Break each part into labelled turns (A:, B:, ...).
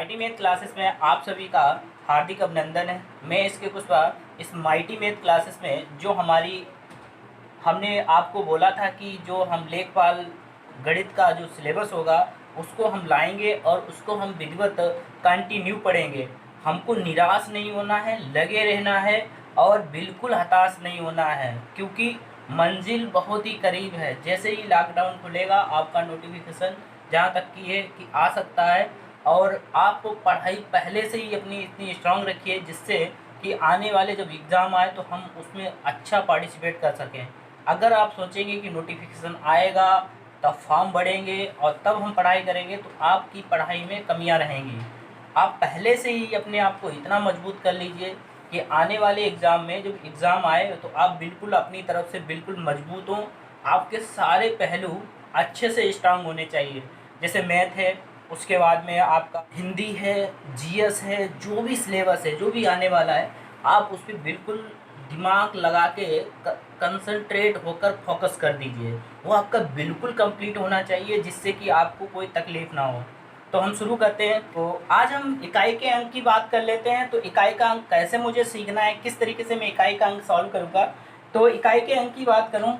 A: Mighty math classes में आप सभी का हार्दिक अभिनंदन है। मैं इसके पुष्पा इस माइटी मैथ क्लासेस में जो हमने आपको बोला था कि जो हम लेखपाल गणित का जो सिलेबस होगा उसको हम लाएंगे और उसको हम विधिवत कंटिन्यू पढ़ेंगे। हमको निराश नहीं होना है, लगे रहना है और बिल्कुल हताश नहीं होना है, क्योंकि मंजिल बहुत ही करीब है। जैसे ही लॉकडाउन खुलेगा आपका नोटिफिकेशन जहाँ तक कि है कि आ सकता है, और आप पढ़ाई पहले से ही अपनी इतनी स्ट्रांग रखिए जिससे कि आने वाले जब एग्ज़ाम आए तो हम उसमें अच्छा पार्टिसिपेट कर सकें। अगर आप सोचेंगे कि नोटिफिकेशन आएगा तब फॉर्म भरेंगे और तब हम पढ़ाई करेंगे तो आपकी पढ़ाई में कमियां रहेंगी। आप पहले से ही अपने आप को इतना मजबूत कर लीजिए कि आने वाले एग्ज़ाम में जब एग्ज़ाम आए तो आप बिल्कुल अपनी तरफ से बिल्कुल मजबूत हों। आपके सारे पहलू अच्छे से स्ट्रांग होने चाहिए। जैसे मैथ है, उसके बाद में आपका हिंदी है, जीएस है, जो भी सिलेबस है, जो भी आने वाला है, आप उस पर बिल्कुल दिमाग लगा के कंसंट्रेट होकर फोकस कर दीजिए। वो आपका बिल्कुल कंप्लीट होना चाहिए जिससे कि आपको कोई तकलीफ़ ना हो। तो हम शुरू करते हैं। तो आज हम इकाई के अंक की बात कर लेते हैं। तो इकाई का अंक कैसे मुझे सीखना है, किस तरीके से मैं इकाई का अंक सॉल्व करूँगा। तो इकाई के अंक की बात करूँ,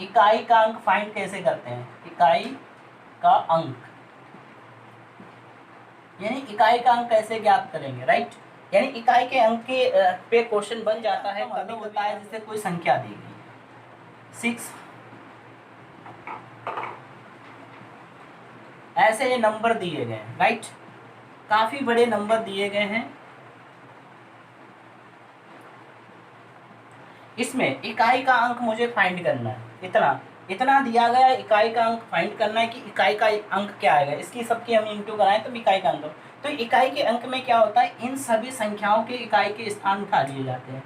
A: इकाई का अंक फाइंड कैसे करते हैं। इकाई का अंक यानी इकाई का अंक कैसे ज्ञात करेंगे, राइट। यानी इकाई के अंक के पे क्वेश्चन बन जाता है। कभी होता है जैसे कोई संख्या दी गई 6, ऐसे नंबर दिए गए हैं, राइट। काफी बड़े नंबर दिए गए हैं। इसमें इकाई का अंक मुझे फाइंड करना है। इतना इतना दिया गया, इकाई का अंक फाइंड करना है कि इकाई का अंक क्या आएगा। इसकी सबकी हम इंटू कराएं तो इकाई का अंक। तो इकाई के अंक में क्या होता है, इन सभी संख्याओं के इकाई के स्थान उठा लिए जाते हैं।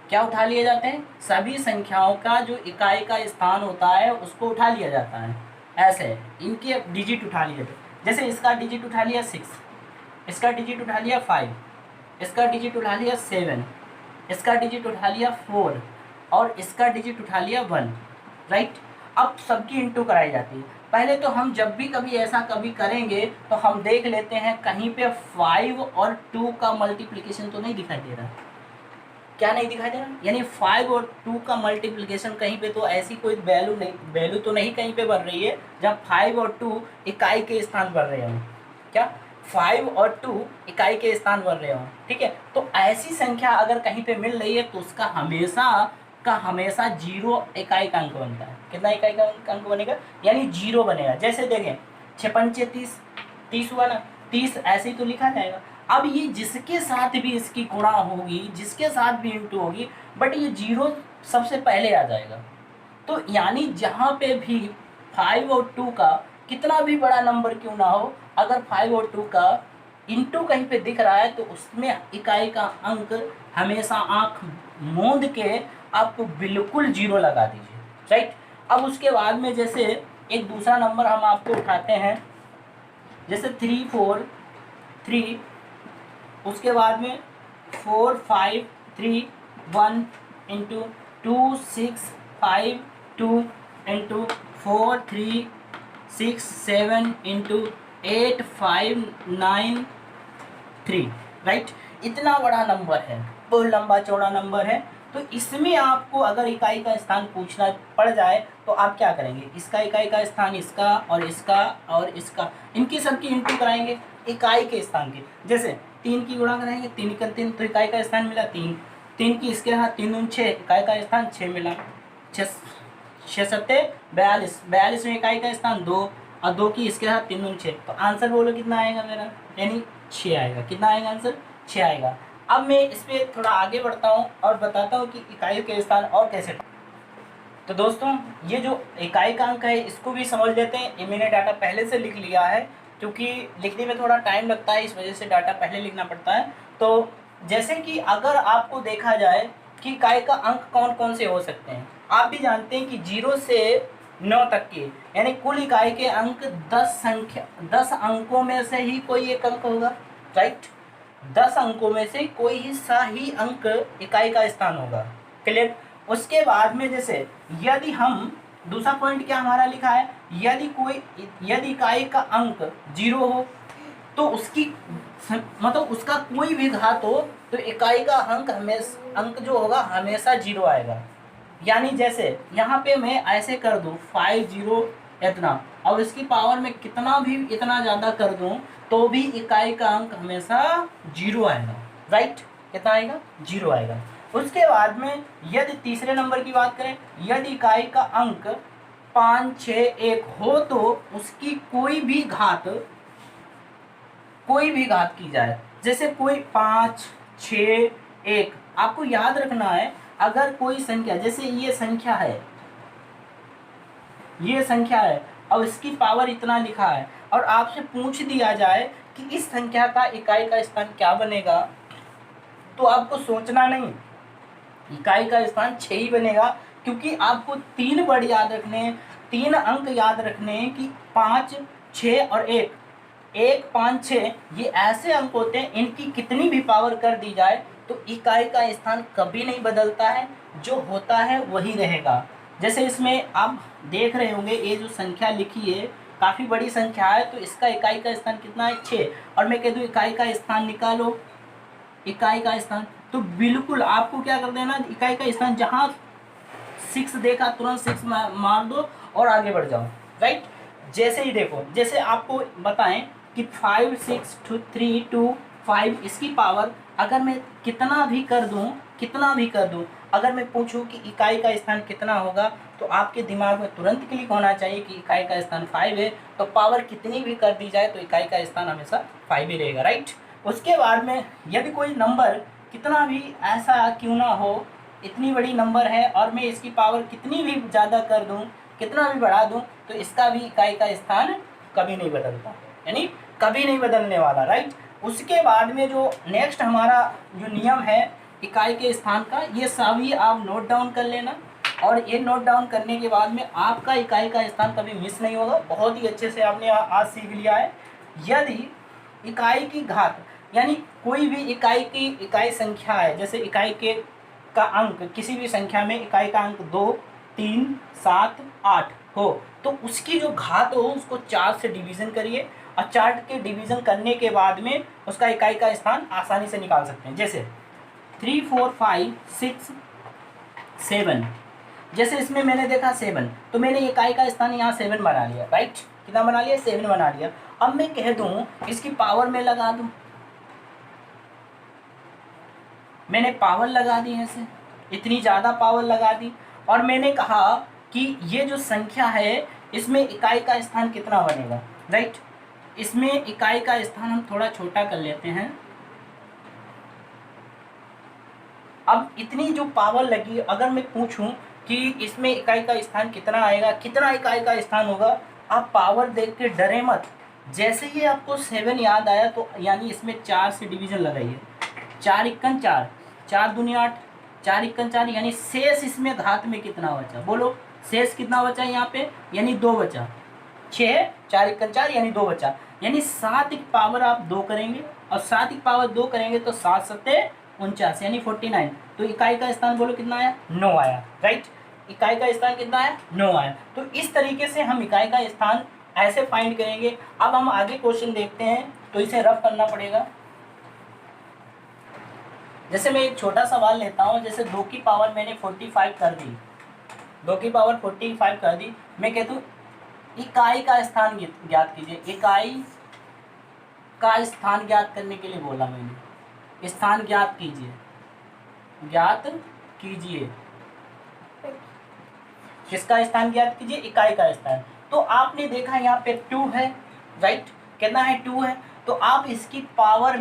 A: क्या उठा लिए जाते हैं, सभी संख्याओं का जो इकाई का स्थान होता है उसको उठा लिया जाता है। ऐसे इनके डिजिट उठा लिए जाते हैं। जैसे इसका डिजिट उठा लिया 6, इसका डिजिट उठा लिया 5, इसका डिजिट उठा लिया 7, इसका डिजिट उठा लिया 4 और इसका डिजिट उठा लिया 1, राइट। अब सबकी इंटू कराई जाती है। पहले तो हम जब भी कभी ऐसा कभी करेंगे तो हम देख लेते हैं कहीं पे 5 और 2 का मल्टीप्लिकेशन तो नहीं दिखाई दे रहा। क्या नहीं दिखाई दे रहा, यानी 5 और 2 का मल्टीप्लिकेशन कहीं पे तो ऐसी कोई वैल्यू तो नहीं कहीं पे बन रही है जब 5 और 2 इकाई के स्थान बन रहे हों। क्या 5 और 2 इकाई के स्थान बन रहे हों, ठीक है। तो ऐसी संख्या अगर कहीं पे मिल रही है तो उसका हमेशा 0 इकाई का अंक बनता है। कितना इकाई का अंक बनेगा, यानी 0 बनेगा। जैसे देखें 6 पंचे 30, 30 हुआ ना, 30 ऐसे ही तो लिखा जाएगा। अब ये जिसके साथ भी इसकी गुणा होगी, जिसके साथ भी इंटू होगी, बट ये 0 सबसे पहले आ जाएगा। तो यानी जहाँ पे भी 5 और 2 का कितना भी बड़ा नंबर क्यों ना हो, अगर 5 और 2 का इंटू कहीं पे दिख रहा है तो उसमें इकाई का अंक हमेशा आंख मूंद के आपको बिल्कुल 0 लगा दीजिए, राइट। अब उसके बाद में जैसे एक दूसरा नंबर हम आपको उठाते हैं, जैसे 3 4 3, उसके बाद में 4 5 3 1 इंटू 2 6 5 2 इंटू 4 3 6 7 इंटू 8 5 9 3, राइट। इतना बड़ा नंबर है, बहुत लंबा चौड़ा नंबर है। तो इसमें आपको अगर इकाई का स्थान पूछना पड़ जाए तो आप क्या करेंगे, इसका इकाई का स्थान, इसका और इसका और इसका, इनकी सबकी इंटू कराएंगे इकाई के स्थान की। जैसे 3 की गुणा कराएंगे, 3 का 3 तो इकाई का स्थान मिला 3, 3 की इसके साथ 3 दूनी 6, इकाई का स्थान 6 मिला, 6 सत्ते 42, 42 में इकाई का स्थान 2 और 2 की इसके साथ 3 दूनी 6। तो आंसर बोलो कितना आएगा मेरा, यानी 6 आएगा। कितना आएगा आंसर, 6 आएगा। अब मैं इस पर थोड़ा आगे बढ़ता हूँ और बताता हूँ कि इकाई के स्थान और कैसे। तो दोस्तों ये जो इकाई का अंक है इसको भी समझ लेते हैं। ये मैंने डाटा पहले से लिख लिया है क्योंकि लिखने में थोड़ा टाइम लगता है, इस वजह से डाटा पहले लिखना पड़ता है। तो जैसे कि अगर आपको देखा जाए कि इकाई का अंक कौन कौन से हो सकते हैं, आप भी जानते हैं कि 0 से 9 तक के यानी कुल इकाई के अंक 10 अंकों में से ही कोई एक अंक होगा, राइट। 10 अंकों में से कोई हिस्सा ही अंक इकाई का स्थान होगा, क्लियर। उसके बाद में जैसे यदि हम दूसरा पॉइंट क्या हमारा लिखा है, यदि इकाई का अंक 0 हो, तो उसकी मतलब उसका कोई भी घात हो तो इकाई का अंक जो होगा हमेशा 0 आएगा। यानी जैसे यहाँ पे मैं ऐसे कर दूँ 50 इतना, और इसकी पावर में कितना भी इतना ज़्यादा कर दूँ तो भी इकाई का अंक हमेशा 0 आएगा, राइट। कितना आएगा? 0 आएगा। उसके बाद में यदि तीसरे नंबर की बात करें, यदि इकाई का अंक 5, 6, 1 हो तो उसकी कोई भी घात की जाए। जैसे कोई 5, 6, 1, आपको याद रखना है अगर कोई संख्या, जैसे ये संख्या है और इसकी पावर इतना लिखा है और आपसे पूछ दिया जाए कि इस संख्या का इकाई का स्थान क्या बनेगा, तो आपको सोचना नहीं, इकाई का स्थान 6 ही बनेगा, क्योंकि आपको 3 वर्ड याद रखने, 3 अंक याद रखने कि 5, 6 और 1, 1, 5, 6 ये ऐसे अंक होते हैं, इनकी कितनी भी पावर कर दी जाए तो इकाई का स्थान कभी नहीं बदलता है, जो होता है वही रहेगा। जैसे इसमें आप देख रहे होंगे ये जो संख्या लिखी है काफ़ी बड़ी संख्या है, तो इसका इकाई का स्थान कितना है? 6। और मैं कह दूँ इकाई का स्थान निकालो, इकाई का स्थान, तो बिल्कुल आपको क्या कर देना, इकाई का स्थान जहाँ 6 देखा तुरंत 6 मार दो और आगे बढ़ जाओ, राइट। जैसे ही देखो, जैसे आपको बताएं कि 5, 6, 3, 2, 5 इसकी पावर अगर मैं कितना भी कर दूं, अगर मैं पूछूं कि इकाई का स्थान कितना होगा, तो आपके दिमाग में तुरंत क्लिक होना चाहिए कि इकाई का स्थान 5 है, तो पावर कितनी भी कर दी जाए तो इकाई का स्थान हमेशा 5 ही रहेगा, राइट। उसके बाद में यदि कोई नंबर कितना भी ऐसा क्यों ना हो, इतनी बड़ी नंबर है और मैं इसकी पावर कितनी भी ज़्यादा कर दूं, कितना भी बढ़ा दूं, तो इसका भी इकाई का स्थान कभी नहीं बदलता, यानी कभी नहीं बदलने वाला, राइट। उसके बाद में जो नेक्स्ट हमारा जो नियम है इकाई के स्थान का, ये सभी आप नोट डाउन कर लेना, और ये नोट डाउन करने के बाद में आपका इकाई का स्थान कभी मिस नहीं होगा। बहुत ही अच्छे से आपने आज सीख लिया है। यदि इकाई की घात यानी कोई भी इकाई संख्या है, जैसे इकाई के का अंक किसी भी संख्या में इकाई का अंक 2, 3, 7, 8 हो, तो उसकी जो घात हो उसको 4 से डिवीज़न करिए, और 4 के डिवीज़न करने के बाद में उसका इकाई का स्थान आसानी से निकाल सकते हैं। जैसे 3, 4, 5, 6, 7, जैसे इसमें मैंने देखा 7, तो मैंने इकाई का स्थान यहाँ 7 बना लिया, राइट। कितना बना लिया? 7 बना लिया। अब मैं कह दूँ इसकी पावर में लगा दूँ, मैंने पावर लगा दी है, इसे इतनी ज़्यादा पावर लगा दी, और मैंने कहा कि ये जो संख्या है इसमें इकाई का स्थान कितना बनेगा, राइट। इसमें इकाई का स्थान हम थोड़ा छोटा कर लेते हैं। अब इतनी जो पावर लगी, अगर मैं पूछूं कि इसमें इकाई का स्थान कितना आएगा, कितना इकाई का स्थान होगा, आप पावर देख के डरे मत। जैसे ही आपको 7 याद आया तो यानी इसमें 4 से डिवीज़न लगाइए, 4 इक्कन 4, 4 दूनी 8, 4 इक्कन 4, यानी शेष इसमें घात में कितना बचा? बोलो शेष कितना बचा यहाँ पे? यानी 2 बचा। 6, 4 इक्कन 4 यानी 2 बचा, यानी 7 की पावर आप 2 करेंगे, और 7 की पावर 2 करेंगे तो 7 सत्ते 49 यानी 49। तो इकाई का स्थान बोलो कितना आया? 9 आया, राइट। इकाई का स्थान कितना आया? 9 आया। तो इस तरीके से हम इकाई का स्थान ऐसे फाइंड करेंगे। अब हम आगे क्वेश्चन देखते हैं, तो इसे रफ करना पड़ेगा। जैसे मैं एक छोटा सवाल लेता हूँ, जैसे 2 की पावर मैंने 45 कर दी, 2 की पावर 45 कर दी, मैं कहता हूँ इकाई का स्थान ज्ञात कीजिए। इकाई का स्थान ज्ञात करने के लिए बोला मैंने, स्थान ज्ञात कीजिए, ज्ञात कीजिए। किसका स्थान ज्ञात कीजिए? इकाई का स्थान। तो आपने देखा यहाँ पे 2 है, राइट। कितना है? 2 है। तो आप इसकी पावर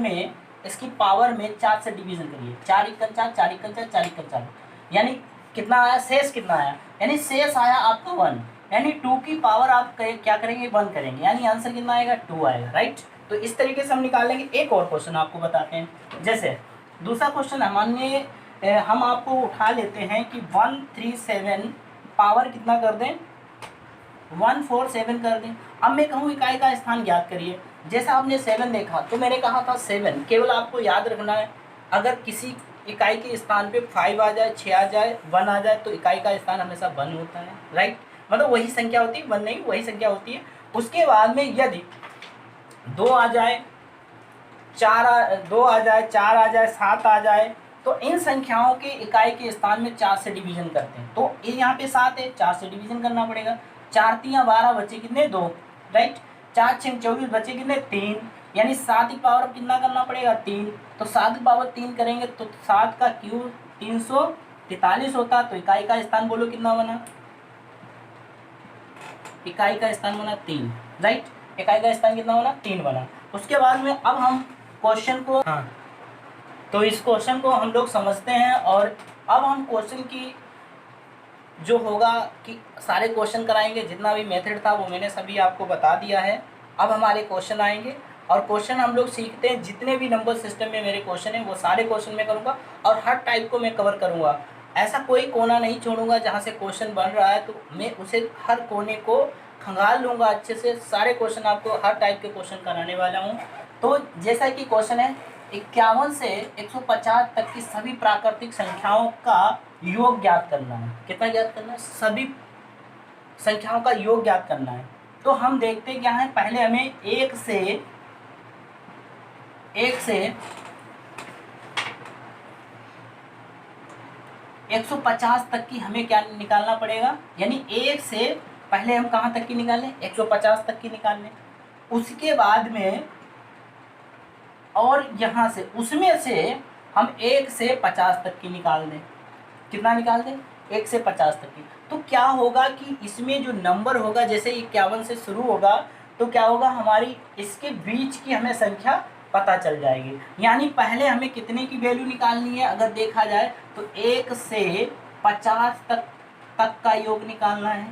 A: में 4 से डिवीजन करिए, 4 इक्कन 4, 4 इक्कन 4, 4 इक्कन 4, यानी कितना आया? शेष कितना आया? यानी शेष आया आपका 1, यानी 2 की पावर आप क्या करेंगे? 1 करेंगे, यानी आंसर कितना आएगा? 2 आएगा, राइट। तो इस तरीके से हम निकालेंगे। एक और क्वेश्चन आपको बताते हैं। जैसे दूसरा क्वेश्चन हम आपको उठा लेते हैं कि 137 पावर कितना कर दें? 147 कर दें। अब मैं कहूँ इकाई का स्थान ज्ञात करिए। जैसा आपने 7 देखा तो मैंने कहा था 7, केवल आपको याद रखना है अगर किसी इकाई के स्थान पे 5 आ जाए, 6 आ जाए, 1 आ जाए तो इकाई का स्थान हमेशा 1 होता है, राइट। मतलब वही संख्या होती है, 1 नहीं, वही संख्या होती है। उसके बाद में यदि 2 आ जाए, 2 आ जाए, 4 आ जाए, 7 आ जाए, तो इन संख्याओं के इकाई के स्थान में 4 से डिवीजन करते हैं। तो ये यहाँ पे 7 है, 4 से डिवीजन करना पड़ेगा। 4 तियाँ 12 बचे कितने 2, राइट। 4 6 24 बचे कितने 3, यानी 7 की पावर अब कितना करना पड़ेगा 3। तो 7 की पावर 3 करेंगे तो 7 का क्यूब 343 होता। तो इकाई का स्थान बोलो कितना बना, इकाई का स्थान बना 3, राइट। इकाई का स्थान कितना बना 3 बना। उसके बाद में अब हम क्वेश्चन को, हाँ, तो इस क्वेश्चन को हम लोग समझते हैं। और अब हम क्वेश्चन की जो होगा कि सारे क्वेश्चन कराएंगे, जितना भी मेथड था वो मैंने सभी आपको बता दिया है। अब हमारे क्वेश्चन आएंगे और क्वेश्चन हम लोग सीखते हैं। जितने भी नंबर सिस्टम में मेरे क्वेश्चन हैं वो सारे क्वेश्चन मैं करूँगा और हर टाइप को मैं कवर करूँगा। ऐसा कोई कोना नहीं छोड़ूंगा जहाँ से क्वेश्चन बन रहा है, तो मैं उसे हर कोने को खंगाल लूँगा अच्छे से। सारे क्वेश्चन आपको हर टाइप के क्वेश्चन कराने वाला हूँ। तो जैसा कि क्वेश्चन है 51 से 150 तक की सभी प्राकृतिक संख्याओं का योग ज्ञात करना है। कितना ज्ञात करना है, सभी संख्याओं का योग ज्ञात करना है। तो हम देखते क्या है, पहले हमें 1 से 150 तक की हमें क्या निकालना पड़ेगा, यानी 1 से पहले हम कहाँ तक की निकालें 150 तक की निकाल लें। उसके बाद में और यहाँ से उसमें से हम 1 से 50 तक की निकाल दें। कितना निकाल दें 1 से 50 तक की। तो क्या होगा कि इसमें जो नंबर होगा, जैसे 51 से शुरू होगा तो क्या होगा, हमारी इसके बीच की हमें संख्या पता चल जाएगी। यानी पहले हमें कितने की वैल्यू निकालनी है, अगर देखा जाए तो 1 से 50 तक का योग निकालना है।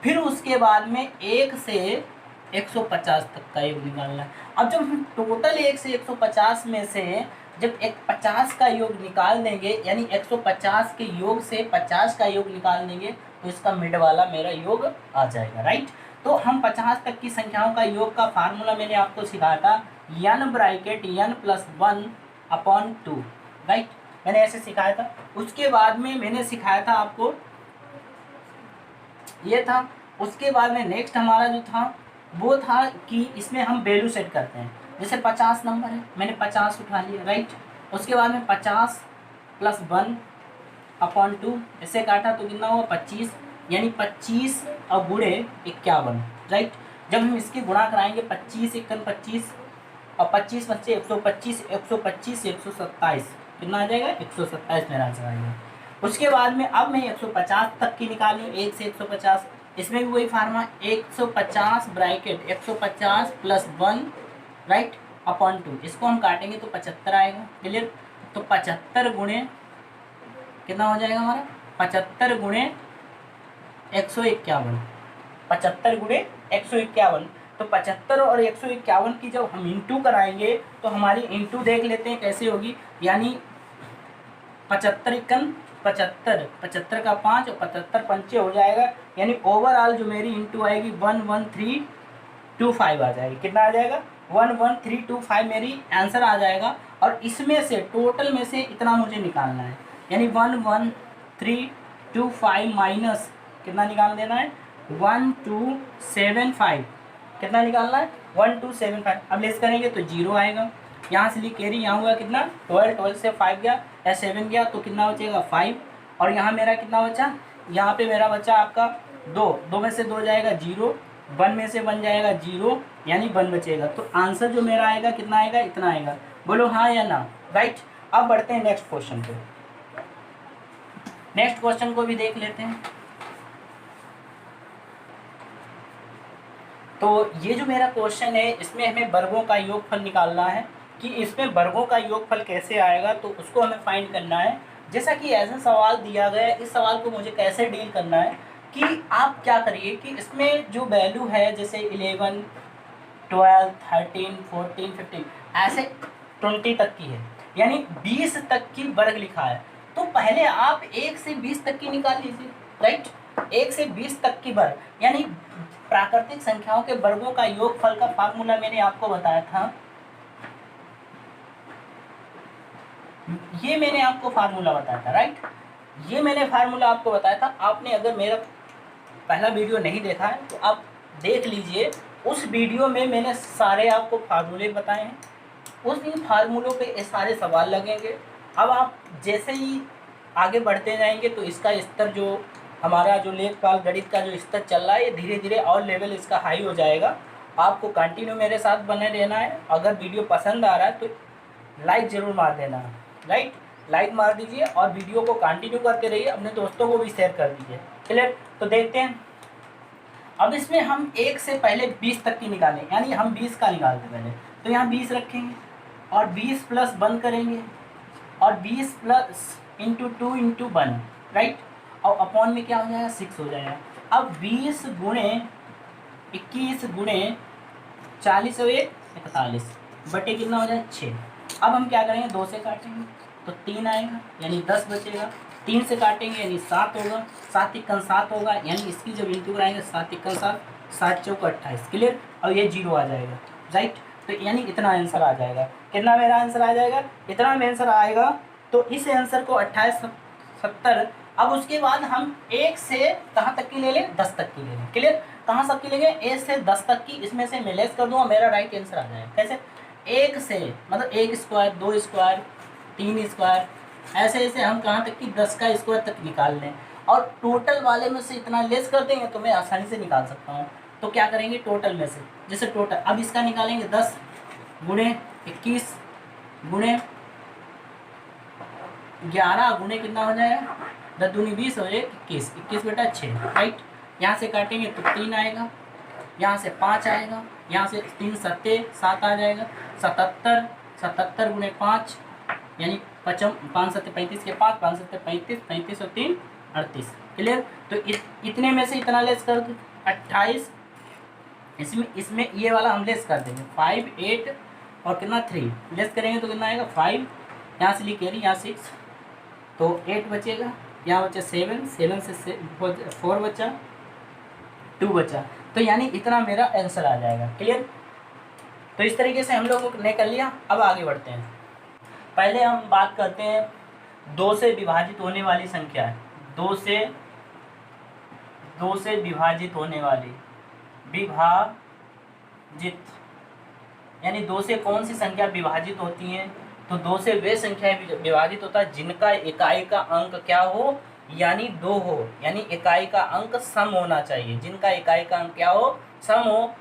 A: फिर उसके बाद में 1 से 150 तक का योग निकालना है। अब जब हम टोटल 1 से 150 में से जब 50 का योग निकाल देंगे, यानी 150 के योग से 50 का योग निकाल देंगे, तो इसका मिड वाला मेरा योग आ जाएगा, राइट। तो हम 50 तक की संख्याओं का योग का फार्मूला मैंने आपको सिखाया था, n ब्रैकेट n + 1/2, राइट। मैंने ऐसे सिखाया था। उसके बाद में मैंने सिखाया था आपको ये था। उसके बाद में नेक्स्ट हमारा जो था वो था कि इसमें हम वैल्यू सेट करते हैं। जैसे 50 नंबर है, मैंने 50 उठा लिया, राइट। उसके बाद में 50 + 1/2 ऐसे काटा तो कितना हुआ 25, यानी 25 और गुणे 51, राइट। जब हम इसकी गुणा कराएंगे 25 × 25 और 25 बच्चे 125, 125 से 127 कितना आ जाएगा 127 मेरा आंसर आएगा। उसके बाद में अब मैं 150 तक की निकाली, 1 से 150, इसमें भी वही फार्मूला 150 ब्रैकेट 150 + 1, राइट, /2। इसको हम काटेंगे तो 75 आएगा, क्लियर। तो 75 गुणे कितना हो जाएगा हमारा 75 गुणे 151, 75 गुणे 151। तो 75 और 151 की जब हम इंटू कराएंगे तो हमारी इंटू देख लेते हैं कैसे होगी। यानी 75 × 75, 75 का 5 और 75 पंचे हो जाएगा। यानी ओवरऑल जो मेरी इंटू आएगी 11325 आ जाएगी। कितना आ जाएगा 11325 मेरी आंसर आ जाएगा। और इसमें से टोटल में से इतना मुझे निकालना है, यानी 11325 माइनस कितना निकाल देना है 1275। कितना निकालना है 1275। अब लेस करेंगे तो 0 आएगा। यहाँ से ली कैरी, यहाँ हुआ कितना 12 से 5 गया या 7 गया तो कितना बचेगा 5। और यहाँ मेरा कितना बचा, यहाँ पे मेरा बचा आपका 2 में से 2 जाएगा 0, 1 में से 1 जाएगा 0, यानी 1 बचेगा। तो आंसर जो मेरा आएगा कितना आएगा, इतना आएगा। बोलो हाँ या ना, राइट। अब बढ़ते हैं नेक्स्ट क्वेश्चन पे। नेक्स्ट क्वेश्चन को भी देख लेते हैं। तो ये जो मेरा क्वेश्चन है इसमें हमें वर्गों का योगफल निकालना है कि इसमें वर्गों का योगफल कैसे आएगा, तो उसको हमें फाइंड करना है। जैसा कि ऐसा सवाल दिया गया है, इस सवाल को मुझे कैसे डील करना है कि आप क्या करिए कि इसमें जो वैल्यू है जैसे 11, 12, 13, 14, 15 ऐसे 20 तक की है, यानी 20 तक की वर्ग लिखा है। तो पहले आप 1 से 20 तक की निकाल लीजिए, राइट। 1 से 20 तक की वर्ग, यानी प्राकृतिक संख्याओं के वर्गों का योगफल का फार्मूला मैंने आपको बताया था। ये मैंने आपको फार्मूला बताया था, राइट। ये मैंने फार्मूला आपको बताया था। आपने अगर मेरा पहला वीडियो नहीं देखा है तो आप देख लीजिए, उस वीडियो में मैंने सारे आपको फार्मूले बताए हैं, उस इन फार्मूलों पे ये सारे सवाल लगेंगे। अब आप जैसे ही आगे बढ़ते जाएंगे तो इसका स्तर जो हमारा जो लेखपाल गणित का जो स्तर चल रहा है, ये धीरे धीरे और लेवल इसका हाई हो जाएगा। आपको कंटिन्यू मेरे साथ बने रहना है। अगर वीडियो पसंद आ रहा है तो लाइक ज़रूर मार देना, राइट, लाइक मार दीजिए और वीडियो को कंटिन्यू करते रहिए, अपने दोस्तों को भी शेयर कर दीजिए। क्लियर? तो देखते हैं अब इसमें हम 1 से पहले 20 तक की निकालें, यानी हम 20 का निकालते पहले। तो यहाँ 20 रखेंगे और 20 प्लस 1 करेंगे और 20 प्लस इंटू 2 इंटू 1, राइट, और अपॉन में क्या हो जाएगा 6 हो जाएगा। अब 20 गुणे 21 गुणे 40 और 1 41 बटे कितना हो जाएगा 6। अब हम क्या करेंगे 2 से काटेंगे तो 3 आएगा यानी 10 बचेगा। 3 से काटेंगे यानी 7 होगा, 7 तिक्कन 7 होगा, यानी इसकी जब इंटू कराएंगे 7 तिक्कन 7, 7 चौका 28। क्लियर? और ये 0 आ जाएगा, राइट। तो यानी इतना आंसर आ जाएगा। कितना मेरा आंसर आ जाएगा? इतना में आंसर आएगा। तो इस आंसर को 28 70। अब उसके बाद हम 1 से कहाँ तक की ले लें? 10 तक की ले लें। क्लियर? कहाँ तक की लेंगे? 1 से 10 तक की। इसमें से मैं लेस कर दूँगा, मेरा राइट आंसर आ जाएगा। कैसे? 1 से मतलब 1 स्क्वायर, 2 स्क्वायर, 3 स्क्वायर, ऐसे ऐसे हम कहाँ तक की 10 का स्क्वायर तक निकाल लें। और टोटल वाले में से इतना लेस कर देंगे तो मैं आसानी से निकाल सकता हूँ। तो क्या करेंगे टोटल में से, जैसे टोटल अब इसका निकालेंगे 10 गुणे 21 गुणे 11 गुणे कितना हो जाएगा 10 दूनी 20 हो जाएगा 21, 21 बटा 6, राइट। यहाँ से काटेंगे तो 3 आएगा, यहाँ से 5 आएगा, यहाँ से 3 सत्ते 7 आ जाएगा, 77, 77 गुणे 5 यानी 5 सत्ते 35 के 5, 5 सत्ते 35, 35 और 3 38। क्लियर? तो इतने में से इतना लेस कर दो 28। इसमें ये वाला हम लेस कर देंगे 5 8 और कितना 3 लेस करेंगे तो कितना आएगा 5, यहाँ से लिख रही यहाँ 6 तो 8 बचेगा, यहाँ बचा 7, 7 से 4 बचा, 2 बचा। तो यानी इतना मेरा आंसर आ जाएगा। क्लियर? तो इस तरीके से हम लोगों ने कर लिया। अब आगे बढ़ते हैं। पहले हम बात करते हैं 2 से विभाजित होने वाली संख्या। 2 से विभाजित होने वाली, विभाजित यानी 2 से कौन सी संख्या विभाजित होती हैं? तो 2 से वे संख्याएं विभाजित होता है जिनका इकाई का अंक क्या हो, यानी 2 हो, यानी इकाई का अंक सम होना चाहिए। जिनका इकाई का अंक क्या हो, सम हो,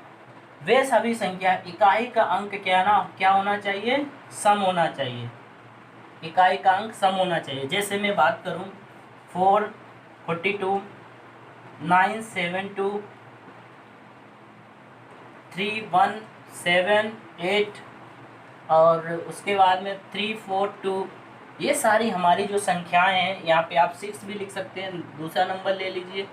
A: वे सभी संख्या इकाई का अंक क्या होना चाहिए, सम होना चाहिए। इकाई का अंक सम होना चाहिए। जैसे मैं बात करूं 4 42 9 72 3 1 7 8 और उसके बाद में 3 4 2, ये सारी हमारी जो संख्याएं हैं, यहाँ पे आप 6 भी लिख सकते हैं, दूसरा नंबर ले लीजिए।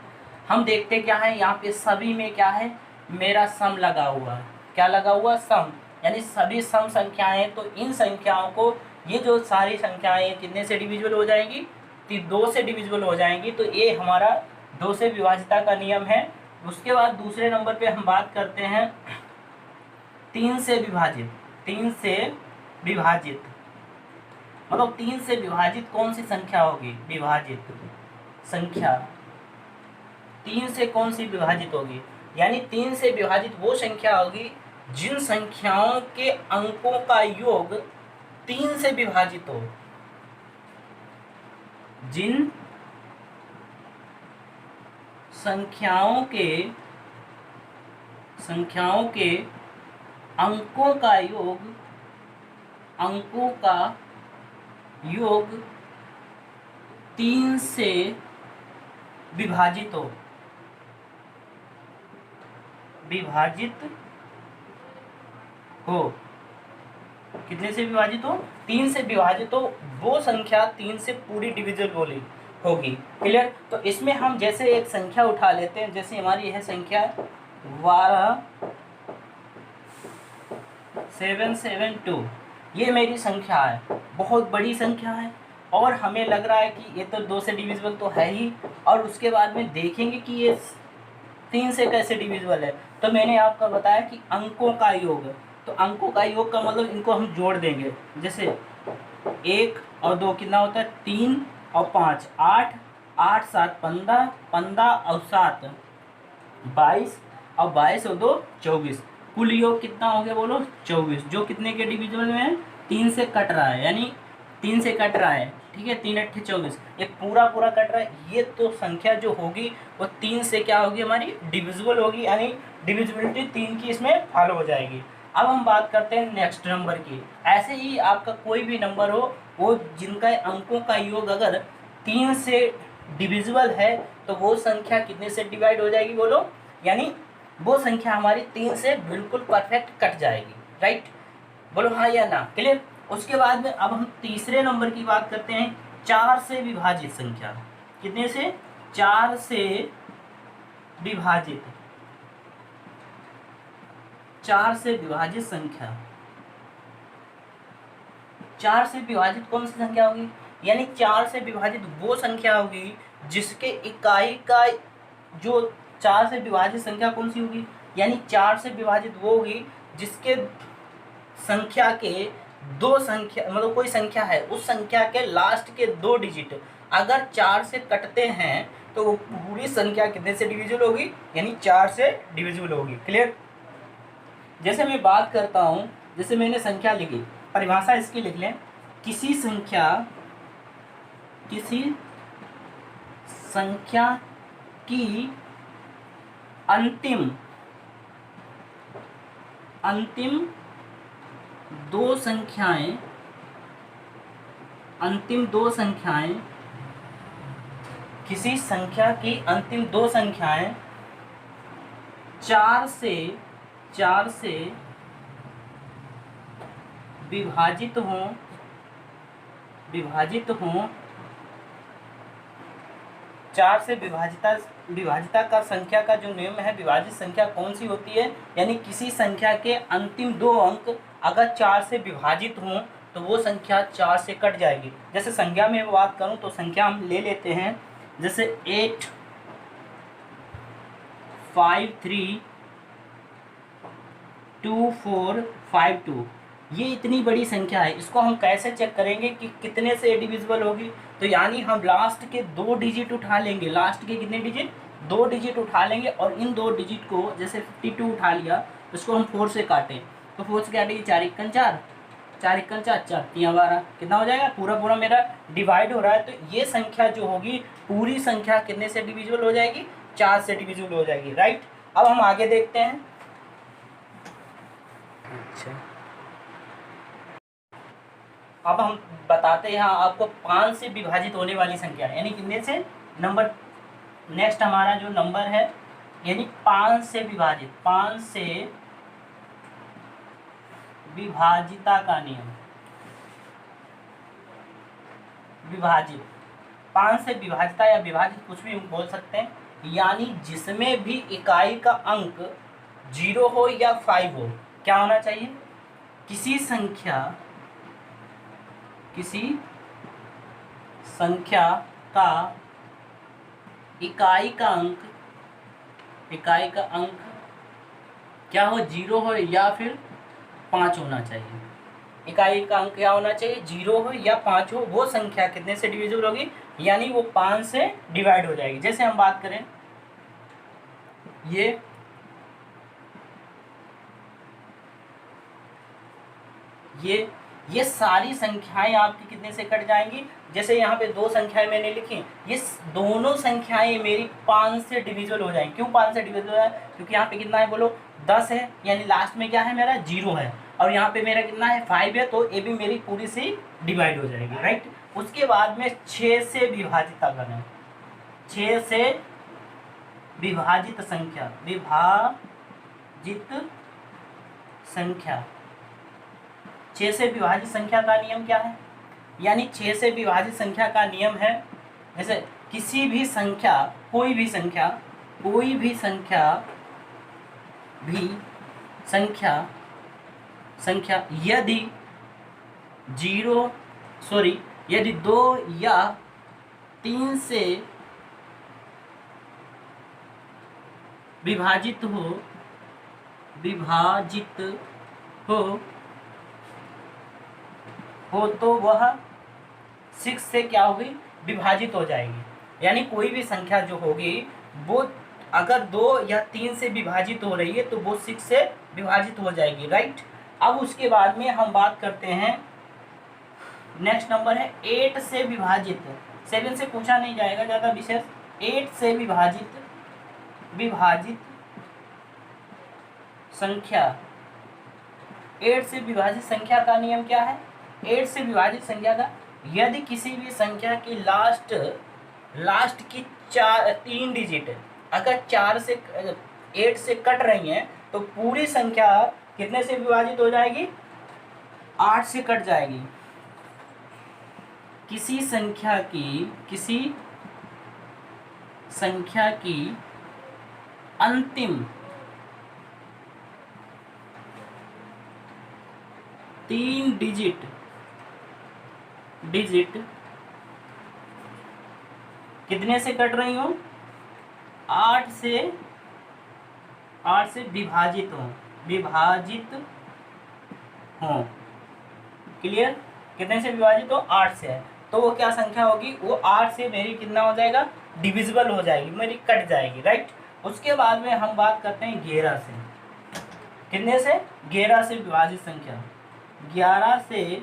A: हम देखते क्या है यहाँ पे सभी में क्या है, मेरा सम लगा हुआ है। क्या लगा हुआ? सम, यानी सभी सम संख्याएं। तो इन संख्याओं को, ये जो सारी संख्याएं कितने से डिविजिबल हो जाएंगी? 2 से डिविजिबल हो जाएंगी। तो ये हमारा 2 से विभाजिता का नियम है। उसके बाद दूसरे नंबर पे हम बात करते हैं 3 से विभाजित। 3 से विभाजित मतलब 3 से विभाजित कौन सी संख्या होगी? विभाजित संख्या 3 से कौन सी विभाजित होगी? यानी 3 से विभाजित वो संख्या होगी जिन संख्याओं के अंकों का योग 3 से विभाजित हो। जिन संख्याओं के अंकों का योग 3 से विभाजित हो। कितने से विभाजित हो? 3 से विभाजित हो। वो संख्या 3 से पूरी डिविजिबल होगी। क्लियर? तो इसमें हम जैसे एक संख्या उठा लेते हैं, जैसे हमारी यह संख्या 12772, ये मेरी संख्या है, बहुत बड़ी संख्या है और हमें लग रहा है कि ये तो 2 से डिविजिबल तो है ही, और उसके बाद में देखेंगे कि ये 3 से कैसे डिविजिबल है। तो मैंने आपको बताया कि अंकों का योग, तो अंकों का योग का मतलब इनको हम जोड़ देंगे। जैसे 1 और 2 कितना होता है? 3 और 5 8, 8 7 15, 15 और 7 22 और 22 और 2 24। कुल योग कितना हो गया बोलो 24, जो कितने के डिविजिबल में है 3 से कट रहा है, यानी 3 से कट रहा है, ठीक है, 3 अट्ठे 24, ये पूरा पूरा कट रहा है, ये तो संख्या जो होगी वो 3 से क्या होगी हमारी डिविजिबल होगी, यानी डिविजिबिलिटी 3 की इसमें फॉलो हो जाएगी। अब हम बात करते हैं नेक्स्ट नंबर की। ऐसे ही आपका कोई भी नंबर हो, वो जिनका अंकों का योग अगर 3 से डिविजिबल है तो वो संख्या कितने से डिवाइड हो जाएगी बोलो, यानी वो संख्या हमारी 3 से बिल्कुल परफेक्ट कट जाएगी, राइट, बोलो हाँ या ना, क्लियर। उसके बाद में अब हम तीसरे नंबर की बात करते हैं, 4 से विभाजित संख्या। कितने से? 4 से विभाजित, 4 से विभाजित संख्या। 4 से विभाजित कौन सी संख्या होगी, यानी 4 से विभाजित वो संख्या होगी जिसके इकाई का जो 4 से विभाजित संख्या कौन सी होगी, यानी 4 से विभाजित वो होगी जिसके संख्या के दो संख्या, मतलब कोई संख्या है उस संख्या के लास्ट के 2 डिजिट अगर 4 से कटते हैं तो वो पूरी संख्या कितने से डिविजिबल होगी, यानी 4 से डिविजिबल होगी, क्लियर। जैसे मैं बात करता हूँ, जैसे मैंने संख्या लिखी, परिभाषा इसकी लिख लें, किसी संख्या की अंतिम दो संख्याएं, किसी संख्या की अंतिम 2 संख्याएं 4 से विभाजित हों, 4 से विभाजिता का संख्या का जो नियम है, विभाजित संख्या कौन सी होती है, यानी किसी संख्या के अंतिम 2 अंक अगर 4 से विभाजित हों तो वो संख्या 4 से कट जाएगी। जैसे संख्या में बात करूं तो संख्या हम ले लेते हैं, जैसे 8 5 3 2 4 5 2, ये इतनी बड़ी संख्या है, इसको हम कैसे चेक करेंगे कि कितने से डिविजिबल होगी, तो यानी हम लास्ट के 2 डिजिट उठा लेंगे, लास्ट के कितने डिजिट 2 डिजिट उठा लेंगे, और इन 2 डिजिट को जैसे 52 उठा लिया, उसको हम 4 से काटें, तो 4 से काटेंगे 4 1 4, 4 1 4 4 3 12, कितना हो जाएगा, पूरा पूरा मेरा डिवाइड हो रहा है, तो ये संख्या जो होगी पूरी संख्या कितने से डिविजिबल हो जाएगी, 4 से डिविजिबल हो जाएगी, राइट। अब हम आगे देखते हैं। अच्छा, अब हम बताते हैं आपको 5 से विभाजित होने वाली संख्या, यानी कितने से नंबर, नेक्स्ट हमारा जो नंबर है यानी 5 से विभाजित, 5 से विभाजिता का नियम, विभाजित, 5 से विभाजिता या विभाजित कुछ भी बोल सकते हैं, यानी जिसमें भी इकाई का अंक 0 हो या 5 हो, क्या होना चाहिए, किसी संख्या का इकाई का अंक क्या हो, 0 हो या फिर 5 होना चाहिए, इकाई का अंक क्या होना चाहिए, 0 हो या 5 हो, वो संख्या कितने से डिविजिबल होगी, यानी वो 5 से डिवाइड हो जाएगी। जैसे हम बात करें, ये सारी संख्याएं आपकी कितने से कट जाएंगी, जैसे यहाँ पे 2 संख्याएं मैंने लिखी, ये दोनों संख्याएं मेरी 5 से डिविजिबल हो जाएंगी। क्यों 5 से डिविजिबल है, क्योंकि यहाँ पे कितना है बोलो 10 है, यानी लास्ट में क्या है मेरा 0 है, और यहाँ पे मेरा कितना है 5 है, तो ये भी मेरी पूरी से डिवाइड हो जाएगी, राइट। उसके बाद में 6 से विभाजित करें, 6 से विभाजित संख्या, 6 से विभाजित संख्या का नियम क्या है, यानी 6 से विभाजित संख्या का नियम है, जैसे किसी भी संख्या, कोई भी संख्या यदि 2 या 3 से विभाजित हो तो वह 6 से क्या होगी, विभाजित हो जाएगी, यानी कोई भी संख्या जो होगी वो अगर 2 या 3 से विभाजित हो रही है तो वो 6 से विभाजित हो जाएगी, राइट। अब उसके बाद में हम बात करते हैं, नेक्स्ट नंबर है 8 से विभाजित। 7 से पूछा नहीं जाएगा ज़्यादा विशेष। 8 से विभाजित संख्या। 8 से विभाजित संख्या का नियम क्या है? 8 से विभाजित संख्या का, यदि किसी भी संख्या की लास्ट की 3 डिजिट अगर 8 से कट रही हैं तो पूरी संख्या कितने से विभाजित हो जाएगी? 8 से कट जाएगी। किसी संख्या की अंतिम 3 डिजिट कितने से कट रही हो? 8 से विभाजित हो। क्लियर? कितने से विभाजित हो? 8 से है, तो वो क्या संख्या होगी? वो 8 से मेरी कितना हो जाएगा? डिविजिबल हो जाएगी, मेरी कट जाएगी, राइट। उसके बाद में हम बात करते हैं 11 से। कितने से? 11 से विभाजित संख्या। 11 से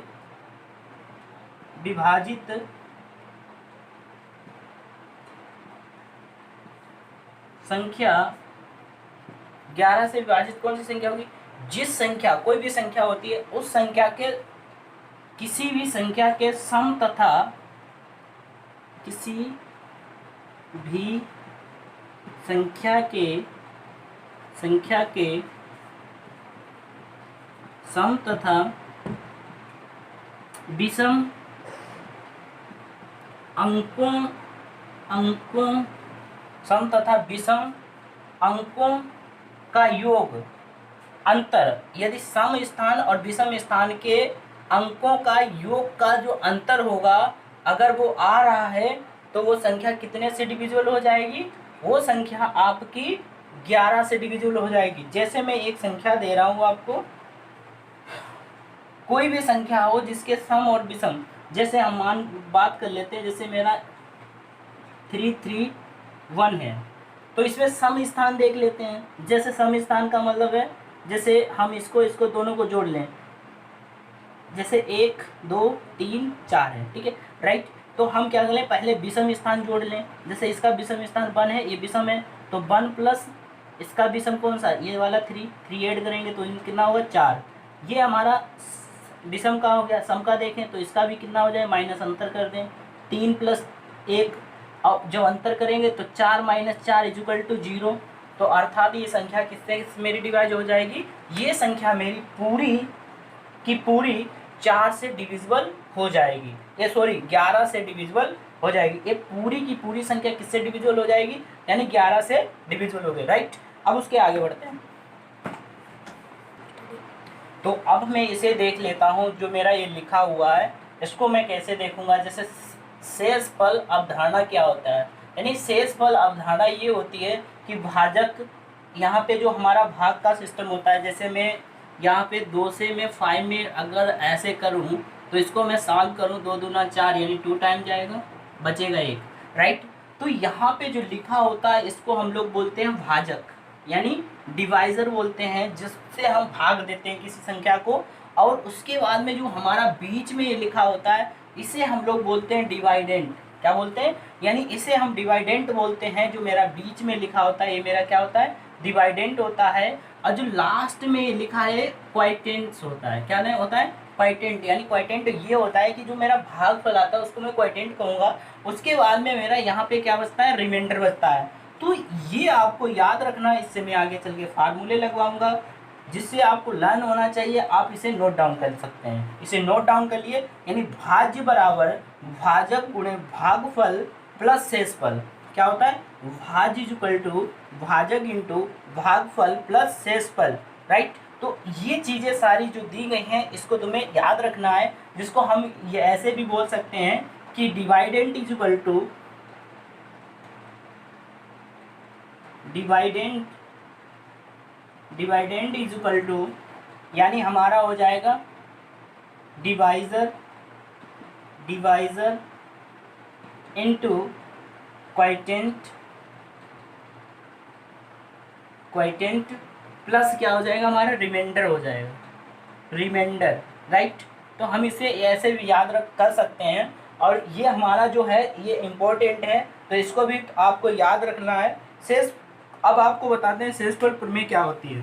A: विभाजित संख्या, 11 से विभाजित कौन सी संख्या होगी? जिस संख्या, कोई भी संख्या होती है, उस संख्या के किसी भी संख्या के सम तथा किसी भी संख्या के सम तथा विषम अंकों सम तथा विषम अंकों का योग अंतर, यदि सम स्थान और विषम स्थान के अंकों का योग का जो अंतर होगा, अगर वो आ रहा है तो वो संख्या कितने से डिविजिबल हो जाएगी? वो संख्या आपकी 11 से डिविजिबल हो जाएगी। जैसे मैं एक संख्या दे रहा हूँ आपको, कोई भी संख्या हो जिसके सम और विषम, जैसे हम बात कर लेते हैं, जैसे मेरा 331 है, तो इसमें सम स्थान देख लेते हैं। जैसे सम स्थान का मतलब है, जैसे हम इसको दोनों को जोड़ लें, जैसे 1 2 3 4 है, ठीक है, राइट। तो हम क्या करें, पहले विषम स्थान जोड़ लें। जैसे इसका विषम स्थान 1 है, ये विषम है, तो 1 प्लस इसका विषम कौन सा? ये वाला 3 ऐड करेंगे तो कितना होगा? 4। ये हमारा विषम का हो गया। सम का देखें तो इसका भी कितना हो जाए? माइनस अंतर कर दें, 3 प्लस 1, अब जब अंतर करेंगे तो 4 माइनस 4 इक्वल टू 0। तो अर्थात ये संख्या किससे मेरी डिवाइड हो जाएगी? ये संख्या मेरी पूरी की पूरी 4 से डिविजिबल हो जाएगी। ये सॉरी 11 से डिविजिबल हो जाएगी। ये पूरी की पूरी संख्या किससे डिविजिबल हो जाएगी? यानी 11 से डिविजिबल हो गई, राइट। अब उसके आगे बढ़ते हैं। तो अब मैं इसे देख लेता हूँ, जो मेरा ये लिखा हुआ है इसको मैं कैसे देखूंगा। जैसे शेषफल अवधारणा क्या होता है? यानी शेषफल अवधारणा ये होती है कि भाजक, यहाँ पे जो हमारा भाग का सिस्टम होता है, जैसे मैं यहाँ पे 2 से मैं 5 में अगर ऐसे करूँ तो इसको मैं सॉल्व करूँ, 2 दूना 4 यानी 2 टाइम जाएगा, बचेगा 1, राइट। तो यहाँ पे जो लिखा होता है इसको हम लोग बोलते हैं भाजक, यानी डिवाइजर बोलते हैं, जिससे हम भाग देते हैं किसी संख्या को। और उसके बाद में जो हमारा बीच में ये लिखा होता है इसे हम लोग बोलते हैं डिवाइडेंट। क्या बोलते हैं? यानी इसे हम डिवाइडेंट बोलते हैं। जो मेरा बीच में लिखा होता है ये मेरा क्या होता है? डिवाइडेंट होता है। और जो लास्ट में लिखा है क्वाइटेंट्स होता है। क्या नहीं होता है? क्वाइटेंट। यानी क्वाइटेंट ये होता है कि जो मेरा भागफल आता है उसको मैं क्वाइटेंट कहूँगा। उसके बाद में मेरा यहाँ पे क्या बचता है? रिमाइंडर बचता है। तो ये आपको याद रखना है। इससे मैं आगे चल के फार्मूले लगवाऊंगा जिससे आपको लर्न होना चाहिए। आप इसे नोट डाउन कर सकते हैं। इसे नोट डाउन कर लिए, यानी भाज्य बराबर भाजक गुणे भागफल प्लस शेषफल। क्या होता है? भाज्य इक्वल टू भाजक इंटू भागफल प्लस शेषफल, राइट। तो ये चीज़ें सारी जो दी गई हैं इसको तुम्हें याद रखना है, जिसको हम ये ऐसे भी बोल सकते हैं कि dividend is equal to dividend is equal to, यानी हमारा हो जाएगा divisor into quotient quotient plus क्या हो जाएगा हमारा, रिमाइंडर हो जाएगा, रिमाइंडर, राइट। तो हम इसे ऐसे भी याद रख कर सकते हैं, और ये हमारा जो है ये इम्पोर्टेंट है, तो इसको भी आपको याद रखना है। शेष, अब आपको बताते हैं शेषफल प्रमेय क्या होती है,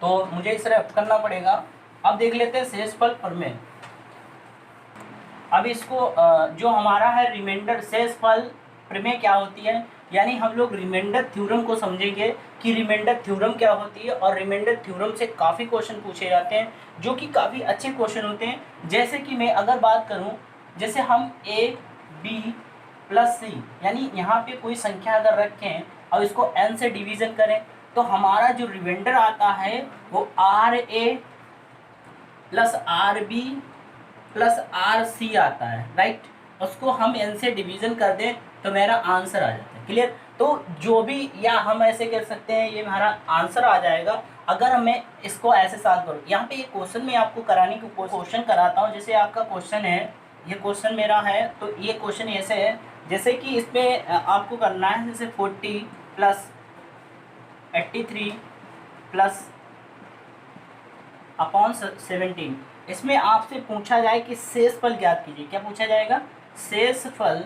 A: तो मुझे इसे रफ करना पड़ेगा। अब देख लेते हैं शेषफल प्रमेय। अब इसको जो हमारा है रिमाइंडर, शेषफल प्रमेय क्या होती है, यानी हम लोग रिमाइंडर थ्योरम को समझेंगे कि रिमाइंडर थ्योरम क्या होती है, और रिमाइंडर थ्योरम से काफ़ी क्वेश्चन पूछे जाते हैं जो कि काफ़ी अच्छे क्वेश्चन होते हैं। जैसे कि मैं अगर बात करूं, जैसे हम ए बी प्लस सी, यानी यहाँ पे कोई संख्या अगर रखें और इसको एन से डिवीज़न करें, तो हमारा जो रिमाइंडर आता है वो R A plus R B plus R C आता है, राइट। उसको हम एन से डिवीज़न कर दें तो मेरा आंसर आ जाता है, क्लियर। तो जो भी, या हम ऐसे कह सकते हैं ये हमारा आंसर आ जाएगा अगर मैं इसको ऐसे सॉल्व करूँ। यहाँ पे ये क्वेश्चन मैं आपको कराने की क्वेश्चन कराता हूँ। जैसे आपका क्वेश्चन है, ये क्वेश्चन मेरा है, तो ये क्वेश्चन ऐसे है, जैसे कि इसमें आपको करना है जैसे 40 प्लस 83 प्लस अपॉन 17, इसमें आपसे पूछा जाए कि शेषफल ज्ञात कीजिए। क्या पूछा जाएगा, शेषफल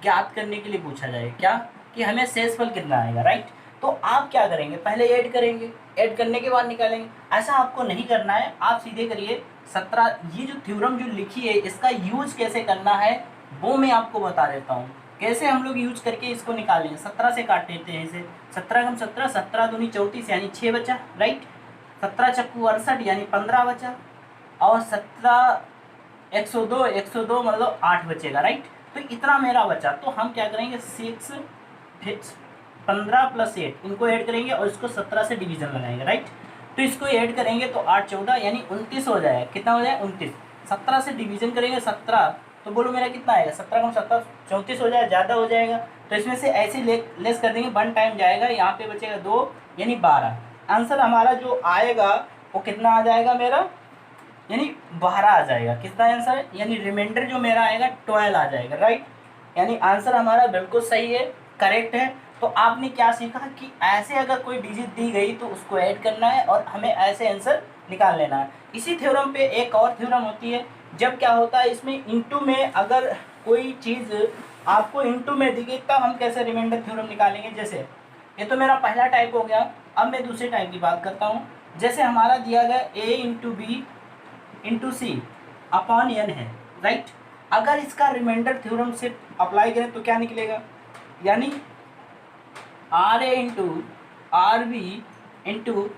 A: ज्ञात करने के लिए पूछा जाएगा, क्या कि हमें शेषफल कितना आएगा, राइट। तो आप क्या करेंगे, पहले ऐड करेंगे, ऐड करने के बाद निकालेंगे। ऐसा आपको नहीं करना है, आप सीधे करिए 17। ये जो थ्योरम जो लिखी है इसका यूज कैसे करना है वो मैं आपको बता देता हूँ, कैसे हम लोग यूज करके इसको निकालेंगे। 17 से काट देते हैं इसे, 17 कम 17, 17 दूनी 34 यानी 6 बचा, राइट। 17 चक्कू 68 यानी 15 बचा, और 17 102 102 मतलब 8 बचेगा, राइट। तो इतना मेरा बचा, तो हम क्या करेंगे 6 फिर 15 प्लस 8 इनको ऐड करेंगे और इसको 17 से डिवीजन लगाएंगे, राइट। तो इसको ऐड करेंगे तो 8 14 यानी 29 हो जाएगा। कितना हो जाएगा 29। 17 से डिवीजन करेंगे 17, तो बोलो मेरा कितना आएगा, 17 कम 17 34 हो जाएगा, ज़्यादा हो जाएगा। तो इसमें से ऐसे लेस कर देंगे, 1 टाइम जाएगा, यहाँ पे बचेगा 2 यानी 12। आंसर हमारा जो आएगा वो कितना आ जाएगा मेरा, यानी 12 आ जाएगा। कितना आंसर है, यानी रिमाइंडर जो मेरा आएगा 12 आ जाएगा, राइट। यानी आंसर हमारा बिल्कुल सही है, करेक्ट है। तो आपने क्या सीखा कि ऐसे अगर कोई डिजिट दी गई तो उसको ऐड करना है और हमें ऐसे आंसर निकाल लेना है। इसी थ्योरम पे एक और थ्योरम होती है, जब क्या होता है इसमें इनटू में अगर कोई चीज़ आपको इनटू में दी गई तब हम कैसे रिमाइंडर थ्योरम निकालेंगे। जैसे ये तो मेरा पहला टाइप हो गया, अब मैं दूसरे टाइप की बात करता हूँ। जैसे हमारा दिया गया ए into B into C upon N है, राइट। अगर इसका रिमाइंडर थ्योरम से अप्लाई करें तो क्या निकलेगा, यानी R A into R B into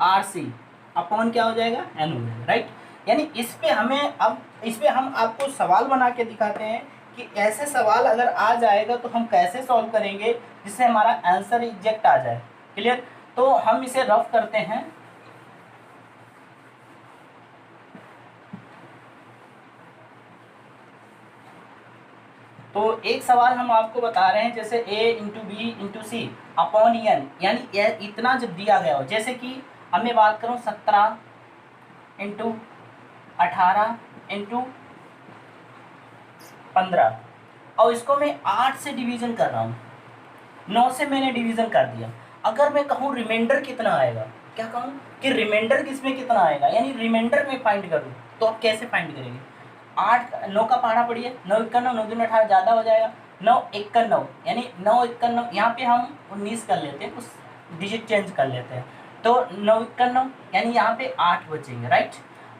A: R C upon क्या हो जाएगा, एन हो जाएगा, राइट। यानी इस पे हमें, अब इस पे हम आपको सवाल बना के दिखाते हैं कि ऐसे सवाल अगर आ जाएगा तो हम कैसे सॉल्व करेंगे जिससे हमारा आंसर एग्जैक्ट आ जाए, क्लियर। तो हम इसे रफ करते हैं। तो एक सवाल हम आपको बता रहे हैं, जैसे a into B into C upon N, यानी इतना जब दिया गया हो, जैसे कि अब मैं बात करूँ 17 इंटू 18 इंटू 15, और इसको मैं 8 से डिवीज़न कर रहा हूँ, 9 से मैंने डिवीज़न कर दिया। अगर मैं कहूँ रिमाइंडर कितना आएगा, क्या कहूँ कि रिमाइंडर किसमें कितना आएगा, यानी रिमाइंडर में फाइंड करूँ, तो आप कैसे फाइंड करेंगे। 8 9 का पहाड़ा पड़िए, 9 1 9 9 दूनी 18 ज़्यादा हो जाएगा, 9 1 9 यानी 9 1 9, यहाँ पे हम 19 कर लेते हैं, उस डिजिट चेंज कर लेते हैं। तो 9 1 9 यानी यहाँ पे 8 बचेंगे, राइट।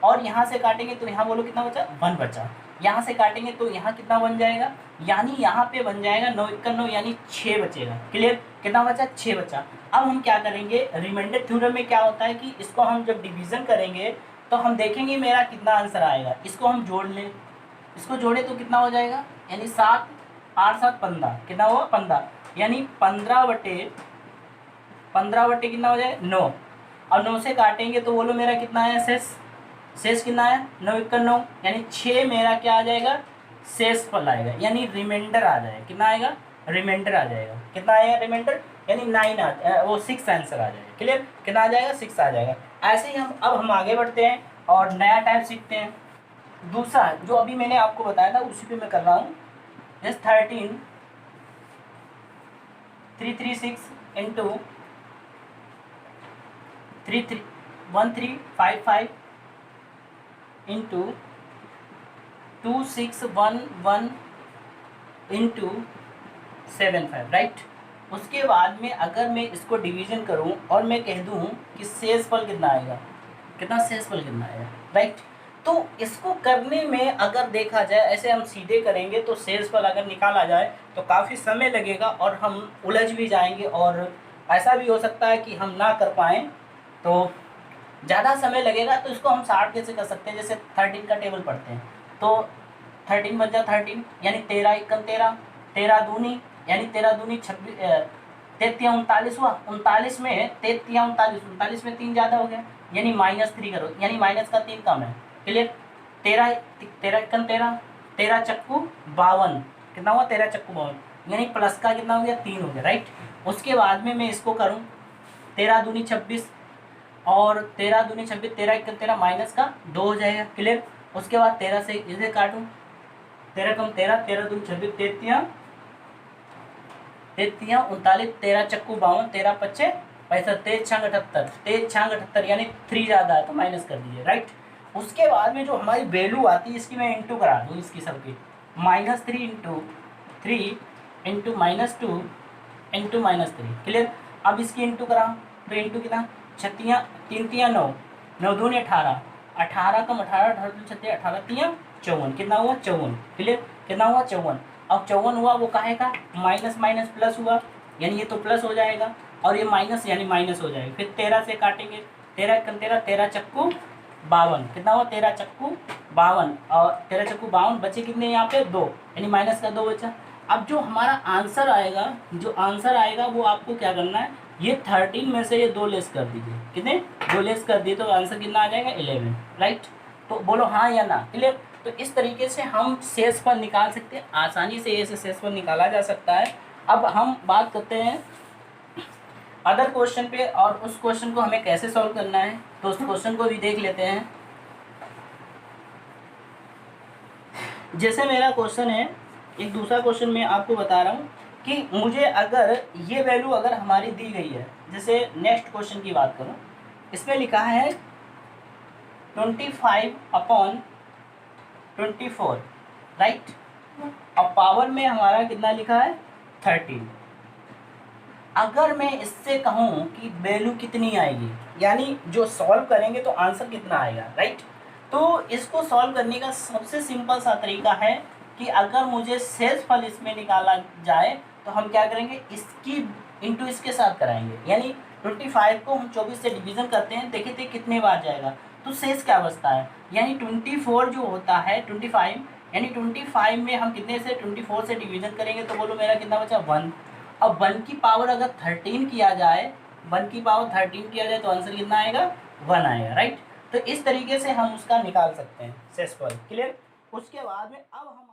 A: और यहाँ से काटेंगे तो यहाँ बोलो कितना बचा, 1 बचा। यहाँ से काटेंगे तो यहाँ कितना बन जाएगा, यानी यहाँ पे बन जाएगा 9 1 9 यानी 6 बचेगा, क्लियर। कितना बचा, 6 बचा। अब हम क्या करेंगे, रिमाइंडर थ्योरम में क्या होता है कि इसको हम जब डिवीज़न करेंगे तो हम देखेंगे मेरा कितना आंसर आएगा। इसको हम जोड़ लें, इसको जोड़े तो कितना हो जाएगा, यानी 7 8 7 15, कितना हुआ 15, यानी 15 बटे कितना हो जाएगा 9। और 9 से काटेंगे तो बोलो मेरा कितना आया शेष कितना आया 9 1 9, यानी 6 मेरा क्या आ जाएगा, शेषफल आएगा, यानी रिमाइंडर आ जाएगा। कितना आएगा, रिमाइंडर आ जाएगा। कितना आएगा रिमाइंडर, यानी 9 वो 6 आंसर आ जाएगा, क्लियर। कितना आ जाएगा, 6 आ जाएगा। ऐसे ही हम आगे बढ़ते हैं और नया टाइप सीखते हैं। दूसरा जो अभी मैंने आपको बताया था उसी पे मैं कर रहा हूँ, जैसे 13 336 इंटू 1355 इंटू 2611 इंटू 75, राइट। उसके बाद में अगर मैं इसको डिवीजन करूं और मैं कह दूं कि शेषफल कितना आएगा, शेषफल कितना आएगा, राइट। तो इसको करने में अगर देखा जाए ऐसे हम सीधे करेंगे तो शेषफल अगर निकाला जाए तो काफ़ी समय लगेगा और हम उलझ भी जाएंगे, और ऐसा भी हो सकता है कि हम ना कर पाएँ, तो ज़्यादा समय लगेगा। तो इसको हम 60 कैसे कर सकते हैं, जैसे 13 का टेबल पढ़ते हैं तो 13 बन जा 13 यानी 13 एकम 13, 13 दूनी यानी 13 दूनी 26, 33 39 हुआ, 39 में 33 39, 39 में 3 ज़्यादा हो गया यानी -3 करो, यानी माइनस का 3 कम है, क्लियर। 13 13 एकम 13, 13 चक्कू 52, कितना हुआ 13 चक्कू 52 यानी प्लस का कितना हो गया 3 हो गया, राइट। उसके बाद में मैं इसको करूँ 13 दूनी 26 और 13 दूनी 26, 13 एकम 13 माइनस का 2 हो जाएगा, क्लियर। उसके बाद 13 से इसे काटूँ, 13 कम 13, 13 दूनी 26, 33 39, 13 चक्कू 52, 13 पच्चे 65, 23 छंग 78, 23 छंग 78 यानी 3 ज़्यादा है तो माइनस कर दीजिए, राइट। उसके बाद में जो हमारी वैल्यू आती है इसकी मैं इंटू करा दूँ, इसकी सबकी -3 इंटू 3 इंटू -2 इंटू -3, क्लियर। अब इसकी इंटू करा तो इंटू कितना 36 3 3 9, 9 दूनी 18, 18 कम 18, 18 36, 18 3 54, कितना हुआ 54, क्लियर। कितना हुआ 54। अब 54 हुआ वो काहे का माइनस माइनस प्लस हुआ, यानी ये तो प्लस हो जाएगा और ये माइनस यानी माइनस हो जाएगा। फिर 13 से काटेंगे, 13 एकम 13, 13 चक्कू 52, कितना हुआ 13 चक्कू 52 और 13 चक्कू 52 बचे कितने यहाँ पे 2 यानी माइनस का 2 बचा। अब जो हमारा आंसर आएगा वो आपको क्या करना है, ये 13 में से ये 2 लेस कर दीजिए, कितने 2 लेस कर दिए तो आंसर कितना आ जाएगा 11, राइट। तो बोलो हाँ या ना, क्लियर। तो इस तरीके से हम शेषफल निकाल सकते हैं, आसानी से ऐसे शेषफल निकाला जा सकता है। अब हम बात करते हैं अदर क्वेश्चन पे, और उस क्वेश्चन को हमें कैसे सॉल्व करना है, तो उस क्वेश्चन को भी देख लेते हैं। जैसे मेरा क्वेश्चन है, एक दूसरा क्वेश्चन मैं आपको बता रहा हूँ कि मुझे अगर ये वैल्यू अगर हमारी दी गई है, जैसे नेक्स्ट क्वेश्चन की बात करूँ, इसमें लिखा है 25/24, राइट। और पावर में हमारा कितना लिखा है 13। अगर मैं इससे कहूँ कि वैल्यू कितनी आएगी, यानी जो सॉल्व करेंगे तो आंसर कितना आएगा, राइट। तो इसको सॉल्व करने का सबसे सिंपल सा तरीका है कि अगर मुझे शेषफल इसमें निकाला जाए तो हम क्या करेंगे, इसकी इंटू इसके साथ कराएंगे, यानी 25 को हम 24 से डिवीज़न करते हैं, देखे थे कितने बार जाएगा तो शेष क्या बचता है, यानी 24 जो होता है 25, यानी 25 में हम कितने से 24 से डिवीज़न करेंगे तो बोलो मेरा कितना बचा 1। अब 1 की पावर अगर 13 किया जाए, 1 की पावर 13 किया जाए तो आंसर कितना आएगा 1 आएगा, राइट। तो इस तरीके से हम उसका निकाल सकते हैं शेषफल, क्लियर। उसके बाद में अब हम